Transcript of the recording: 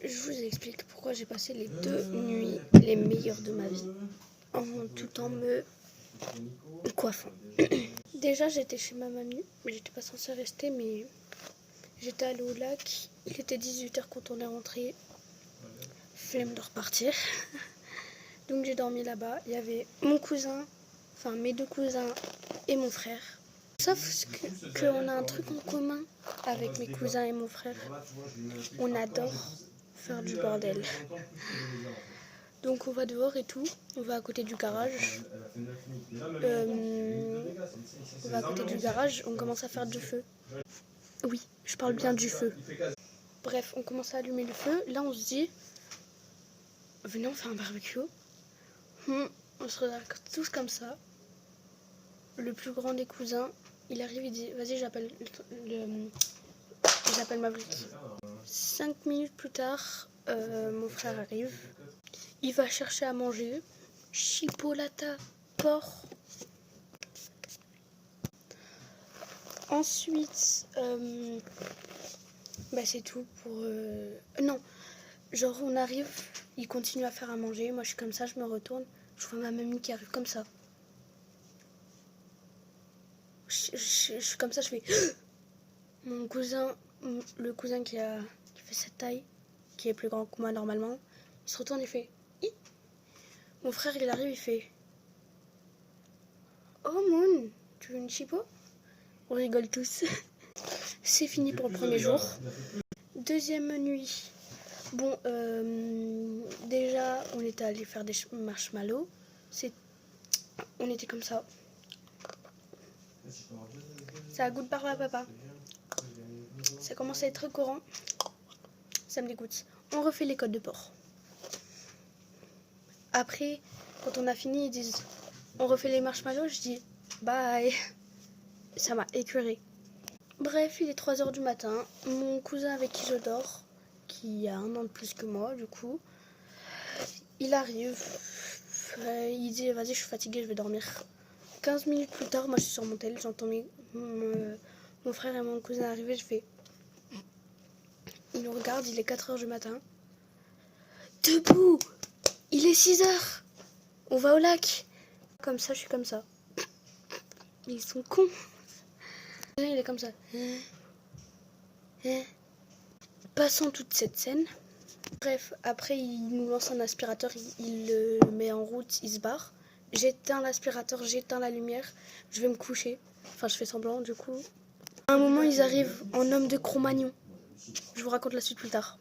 Je vous explique pourquoi j'ai passé les 2 nuits les meilleures de ma vie tout en me coiffant. Déjà, j'étais chez ma mamie, mais j'étais pas censée rester, mais j'étais allée au lac. Il était 18h quand on est rentré. Flemme de repartir. Donc j'ai dormi là-bas. Il y avait mon cousin, enfin mes 2 cousins et mon frère. Sauf qu'on a un truc en commun avec mes cousins et mon frère. On adore faire du bordel. Donc on va dehors et tout. On va à côté du garage. On commence à faire du feu. Oui, je parle bien du feu. Bref, on commence à allumer le feu. Là, on se dit, venez, on fait un barbecue. On se regarde tous comme ça. Le plus grand des cousins, il arrive, il dit, vas-y, j'appelle Maverick. 5 minutes plus tard, mon frère arrive. Il va chercher à manger. Chipolata, porc. Ensuite, c'est tout pour... Non, genre on arrive, il continue à faire à manger. Moi je suis comme ça, je me retourne. Je vois ma mamie qui arrive comme ça. Je suis comme ça, je fais... Mon cousin, le cousin qui fait cette taille, qui est plus grand que moi normalement, il se retourne et fait... Hi. Mon frère il arrive, il fait... Oh Moon, tu veux une chipo? On rigole tous. C'est fini pour le premier jour. Deuxième nuit. Bon, déjà, on était allé faire des marshmallows. On était comme ça. Ça a goût de parler à papa. Ça commence à être courant. Ça me dégoûte. On refait les côtes de porc. Après, quand on a fini, ils disent on refait les marshmallows. Je dis bye. Ça m'a écœuré. Bref, il est 3h du matin. Mon cousin avec qui je dors, qui a 1 an de plus que moi, du coup, il arrive. Il dit vas-y, je suis fatiguée, je vais dormir. 15 minutes plus tard, moi je suis sur mon tel, j'entends mon frère et mon cousin arriver, je fais... Il nous regarde, il est 4h du matin. Debout! Il est 6h! On va au lac! Comme ça, je suis comme ça. Ils sont cons! Il est comme ça. Passons toute cette scène. Bref, après il nous lance un aspirateur, il le met en route, il se barre. J'éteins l'aspirateur, j'éteins la lumière, je vais me coucher. Enfin, je fais semblant du coup. À un moment, ils arrivent en homme de Cro-Magnon. Je vous raconte la suite plus tard.